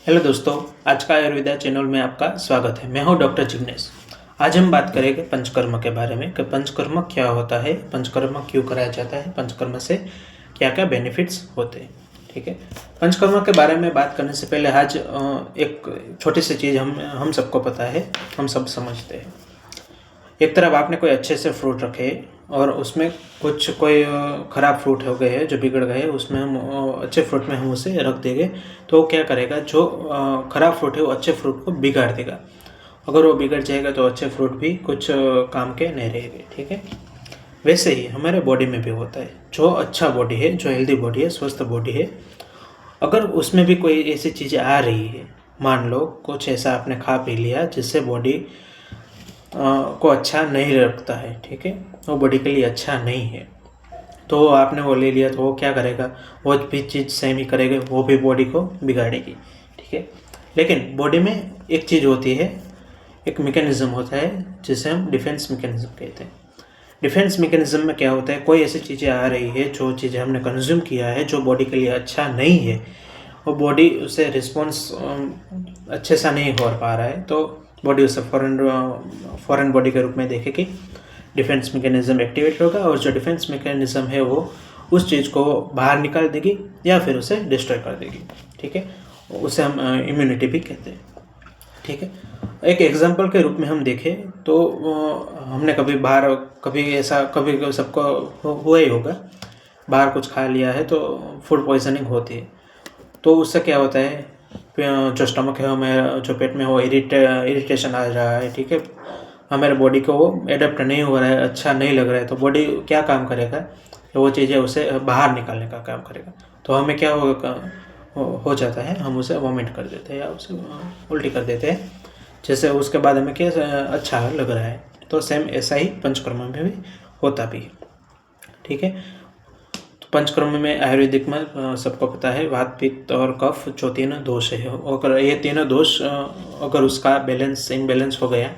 Hello दोस्तों, आज का आयुर्वेदा चैनल में आपका स्वागत है। मैं हूं डॉक्टर जिग्नेश। आज हम बात करेंगे पंचकर्म के बारे में कि पंचकर्म क्या होता है, पंचकर्म क्यों कराया जाता है, पंचकर्म से क्या क्या बेनिफिट्स होते हैं। ठीक है, पंचकर्म के बारे में बात करने से पहले आज एक छोटी सी चीज़ हम सबको पता है, हम सब समझते हैं। एक तरफ आपने कोई अच्छे से फ्रूट रखे और उसमें कोई ख़राब फ्रूट हो गए हैं जो बिगड़ गए, उसमें हम अच्छे फ्रूट में हम उसे रख देंगे तो वो क्या करेगा, जो ख़राब फ्रूट है वो अच्छे फ्रूट को बिगाड़ देगा। अगर वो बिगड़ जाएगा तो अच्छे फ्रूट भी कुछ काम के नहीं रहेंगे। ठीक है, वैसे ही हमारे बॉडी में भी होता है। जो अच्छा बॉडी है, जो हेल्दी बॉडी है, स्वस्थ बॉडी है, अगर उसमें भी कोई ऐसी चीज़ें आ रही है, मान लो कुछ ऐसा आपने खा पी लिया जिससे बॉडी को अच्छा नहीं रखता है, ठीक है, वो बॉडी के लिए अच्छा नहीं है, तो आपने वो ले लिया तो वो क्या करेगा, वो भी चीज़ सेम ही करेगा, वो भी बॉडी को बिगाड़ेगी। ठीक है, लेकिन बॉडी में एक चीज़ होती है, एक मैकेनिज्म होता है जिसे हम डिफेंस मैकेनिज्म कहते हैं। डिफेंस मैकेनिज्म में क्या होता है, कोई ऐसी चीज़ें आ रही है, जो चीज़ें हमने कंज्यूम किया है जो बॉडी के लिए अच्छा नहीं है, वो बॉडी उसे रिस्पॉन्स अच्छे सा नहीं हो पा रहा है, तो बॉडी उसे फॉरेन बॉडी के रूप में देखेगी, डिफेंस मैकेनिज्म एक्टिवेट होगा और जो डिफेंस मैकेनिज्म है वो उस चीज़ को बाहर निकाल देगी या फिर उसे डिस्ट्रॉय कर देगी। ठीक है, उसे हम इम्यूनिटी भी कहते हैं। ठीक है, एक एग्जांपल के रूप में हम देखें तो हमने कभी ऐसा कभी सबको हुआ ही होगा, बाहर कुछ खा लिया है तो फूड पॉइजनिंग होती है। तो उससे क्या होता है, जो स्टमक है हमें, जो पेट में वो इरिटेशन आ रहा है। ठीक है, हमारे बॉडी को वो एडेप्ट नहीं हो रहा है, अच्छा नहीं लग रहा है, तो बॉडी क्या काम करेगा, वो चीज़ें उसे बाहर निकालने का काम करेगा। तो हमें क्या हो जाता है, हम उसे वॉमिट कर देते हैं या उसे उल्टी कर देते हैं, जैसे उसके बाद हमें क्या अच्छा लग रहा है। तो सेम ऐसा ही पंचकर्म में भी होता भी है। ठीक है, तो पंचकर्म में आयुर्वेदिक में सबको पता है, वात पित्त और कफ जो तीनों दोष है, अगर ये तीनों दोष अगर उसका बैलेंस इनबैलेंस हो गया,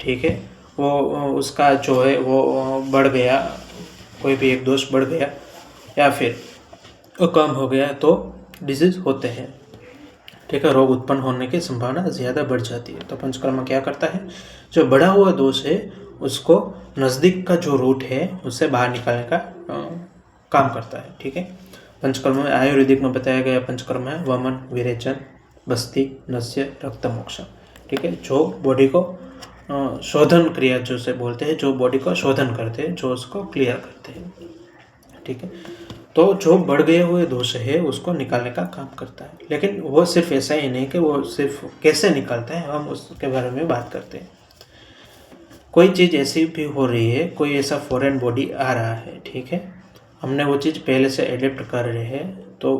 ठीक है, वो उसका जो है वो बढ़ गया, कोई भी एक दोष बढ़ गया या फिर वो कम हो गया तो डिजीज़ होते हैं। ठीक है, रोग उत्पन्न होने की संभावना ज़्यादा बढ़ जाती है। तो पंचकर्म क्या करता है, जो बढ़ा हुआ दोष है उसको नज़दीक का जो रूट है उससे बाहर निकालने का काम करता है। ठीक है, पंचकर्म में आयुर्वेदिक में बताया गया पंचकर्म है वमन, विरेचन, बस्ती, नस्य, रक्त, मोक्ष। ठीक है, जो बॉडी को शोधन क्रिया जो से बोलते हैं, जो बॉडी को शोधन करते हैं, जो उसको क्लियर करते हैं। ठीक है, तो जो बढ़ गए हुए दोष है उसको निकालने का काम करता है। लेकिन वो सिर्फ ऐसा ही नहीं कि वो सिर्फ कैसे निकालता है, हम उसके बारे में बात करते हैं। कोई चीज़ ऐसी भी हो रही है, कोई ऐसा फॉरेन बॉडी आ रहा है, ठीक है, हमने वो चीज़ पहले से एडेप्ट कर रहे हैं, तो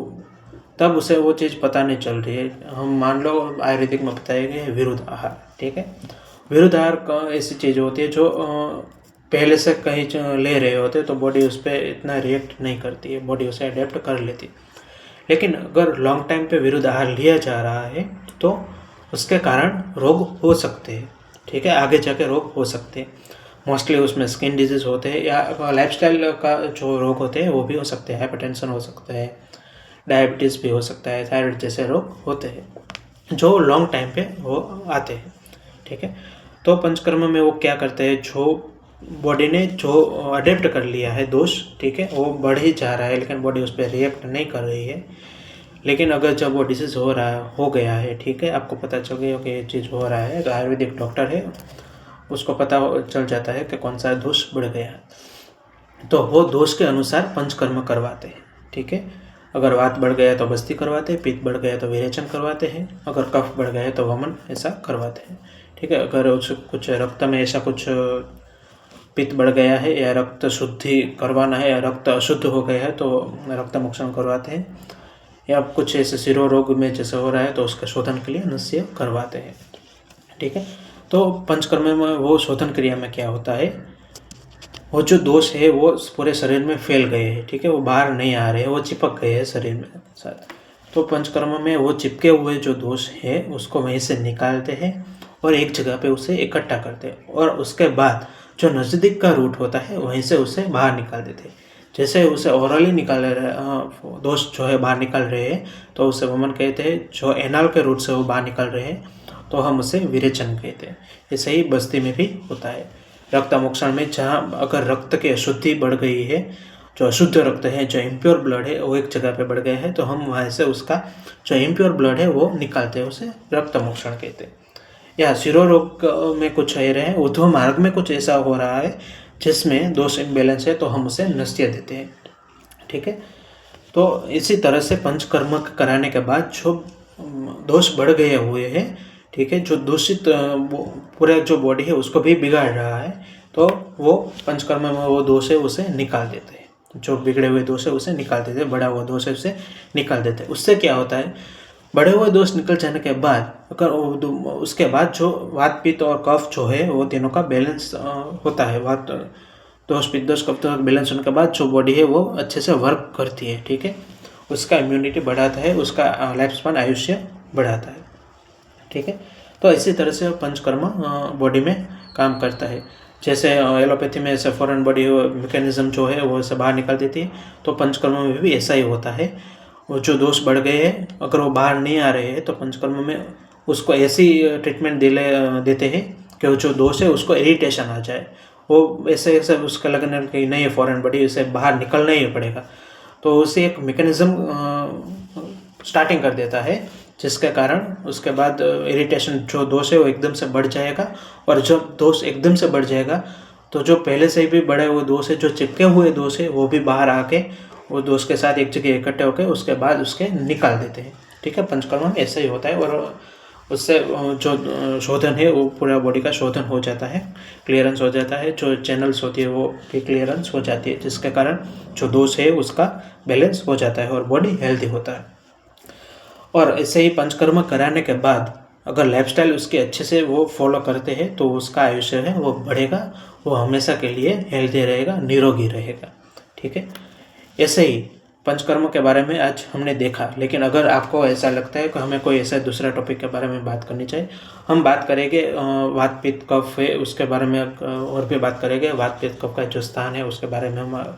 तब उसे वो चीज़ पता नहीं चल रही है। हम मान लो आयुर्वेदिक में बताए गए विरुद्ध आहार। ठीक है, विरुद्ध आहार ऐसी चीज़ होती है जो पहले से कहीं ले रहे होते तो बॉडी उस पर इतना रिएक्ट नहीं करती है, बॉडी उसे अडेप्ट कर लेती है। लेकिन अगर लॉन्ग टाइम पे विरुद्ध आहार लिया जा रहा है तो उसके कारण रोग हो सकते हैं। ठीक है, आगे जाके रोग हो सकते हैं। मोस्टली उसमें स्किन डिजीज़ होते हैं या लाइफस्टाइल का जो रोग होते हैं वो भी हो सकते हैं, हाइपरटेंशन हो सकता है, डायबिटीज़ भी हो सकता है, थायराइड जैसे रोग होते हैं जो लॉन्ग टाइम पे वो आते हैं। ठीक है, तो पंचकर्म में वो क्या करते हैं, जो बॉडी ने जो अडेप्ट कर लिया है दोष, ठीक है, वो बढ़ ही जा रहा है लेकिन बॉडी उस पर रिएक्ट नहीं कर रही है। लेकिन अगर जब वो डिसीज़ हो गया है, ठीक है, आपको पता चल गया कि ये चीज़ हो रहा है, तो आयुर्वेदिक डॉक्टर है उसको पता चल जाता है कि कौन सा दोष बढ़ गया है, तो वो दोष के अनुसार पंचकर्म करवाते हैं। ठीक है, अगर वात बढ़ गया तो बस्ती करवाते हैं, पित्त बढ़ गया तो विरेचन करवाते हैं, अगर कफ बढ़ गया तो वमन, ऐसा करवाते हैं। ठीक है, अगर कुछ रक्त में ऐसा कुछ पित्त बढ़ गया है या रक्त शुद्धि करवाना है या रक्त अशुद्ध हो गया है तो रक्त मोक्षण करवाते हैं, या कुछ ऐसे सिरो रोग में जैसे हो रहा है तो उसके शोधन के लिए नस्य करवाते हैं। ठीक है, तो पंचकर्म में वो शोधन क्रिया में क्या होता है, वो जो दोष है वो पूरे शरीर में फैल गए हैं, ठीक है, वो बाहर नहीं आ रहे हैं, वो चिपक गए हैं शरीर में साथ। तो पंचकर्म में वो चिपके हुए जो दोष है उसको वहीं से निकालते हैं और एक जगह पे उसे इकट्ठा करते हैं और उसके बाद जो नज़दीक का रूट होता है वहीं से उसे बाहर निकाल देते हैं। जैसे उसे ओरली निकाल रहे दोष जो है बाहर निकल रहे हैं तो उसे वमन कहते हैं। जो एनाल के रूट से वो बाहर निकल रहे हैं तो हम उसे विरेचन कहते हैं। ऐसे ही बस्ती में भी होता है। रक्त मोक्षण में जहाँ अगर रक्त की अशुद्धि बढ़ गई है, जो अशुद्ध रक्त है, जो इम्प्योर ब्लड है वो एक जगह पे बढ़ गया है, तो हम वहाँ से उसका जो इम्प्योर ब्लड है वो निकालते हैं, उसे रक्त मोक्षण कहते हैं। या शिरोरोग में कुछ है रहे ऊर्ध्व मार्ग में कुछ ऐसा हो रहा है जिसमें दोष इम्बैलेंस है तो हम उसे नस्त्य देते हैं। ठीक है, तो इसी तरह से पंचकर्म कराने के बाद जो दोष बढ़ गए हुए हैं, ठीक है, जो दूषित पूरे जो बॉडी है उसको भी बिगाड़ रहा है, तो वो पंचकर्म में वो दोष है उसे निकाल देते हैं। जो बिगड़े हुए दोष है उसे निकाल देते हैं, बड़ा हुआ दोष है उसे निकाल देते हैं। उससे क्या होता है, बढ़े हुए दोष निकल जाने के बाद अगर उसके बाद जो वात पित्त और कफ जो है वो तीनों का बैलेंस होता है। वात दोष पित्त दोष कफ बैलेंस होने के बाद जो बॉडी है वो अच्छे से वर्क करती है। ठीक है, उसका इम्यूनिटी बढ़ाता है, उसका लाइफ स्पान आयुष्य बढ़ाता है। ठीक है, तो इसी तरह से पंचकर्म बॉडी में काम करता है। जैसे एलोपैथी में ऐसे फॉरेन बॉडी मैकेनिज्म जो है वो ऐसे बाहर निकाल देती है, तो पंचकर्म में भी ऐसा ही होता है। वो जो दोष बढ़ गए हैं अगर वो बाहर नहीं आ रहे हैं तो पंचकर्म में उसको ऐसी ट्रीटमेंट देते हैं कि वो जो दोष है उसको इरिटेशन आ जाए। वो ऐसे ऐसे उसका लगने कि नहीं है फॉरेन बॉडी, उसे बाहर निकलना ही पड़ेगा, तो उसे एक मैकेनिज्म स्टार्टिंग कर देता है, जिसके कारण उसके बाद इरिटेशन जो दोष है वो एकदम से बढ़ जाएगा। और जब दोष एकदम से बढ़ जाएगा तो जो पहले से भी बड़े हुए दोष है, जो चिपके हुए दोष है, वो भी बाहर आके वो दोष के साथ एक जगह इकट्ठे होकर उसके बाद उसके निकाल देते हैं। ठीक है, पंचकर्म में ऐसा ही होता है। और उससे जो शोधन है वो पूरा बॉडी का शोधन हो जाता है, क्लियरेंस हो जाता है, जो चैनल्स होती है वो भी क्लियरेंस हो जाती है, जिसके कारण जो दोष है उसका बैलेंस हो जाता है और बॉडी हेल्दी होता है। और ऐसे ही पंचकर्म कराने के बाद अगर लाइफस्टाइल उसके अच्छे से वो फॉलो करते हैं तो उसका आयुष्य है वो बढ़ेगा, वो हमेशा के लिए हेल्दी रहेगा, निरोगी रहेगा। ठीक है, ऐसे ही पंचकर्म के बारे में आज हमने देखा। लेकिन अगर आपको ऐसा लगता है कि हमें कोई ऐसा दूसरा टॉपिक के बारे में बात करनी चाहिए, हम बात करेंगे वात पित्त कफ है उसके बारे में और भी बात करेंगे। वात पित्त कफ का जो स्थान है उसके बारे में हम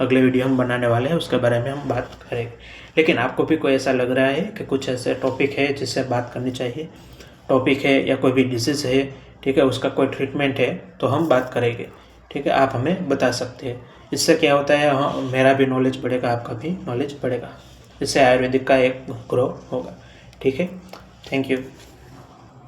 अगले वीडियो हम बनाने वाले हैं, उसके बारे में हम बात करेंगे। लेकिन आपको भी कोई ऐसा लग रहा है कि कुछ ऐसे टॉपिक है जिससे बात करनी चाहिए, टॉपिक है या कोई भी डिजीज़ है, ठीक है, उसका कोई ट्रीटमेंट है, तो हम बात करेंगे। ठीक है, आप हमें बता सकते हैं। इससे क्या होता है, मेरा भी नॉलेज बढ़ेगा, आपका भी नॉलेज बढ़ेगा, इससे आयुर्वेदिक का एक ग्रो होगा। ठीक है, थैंक यू।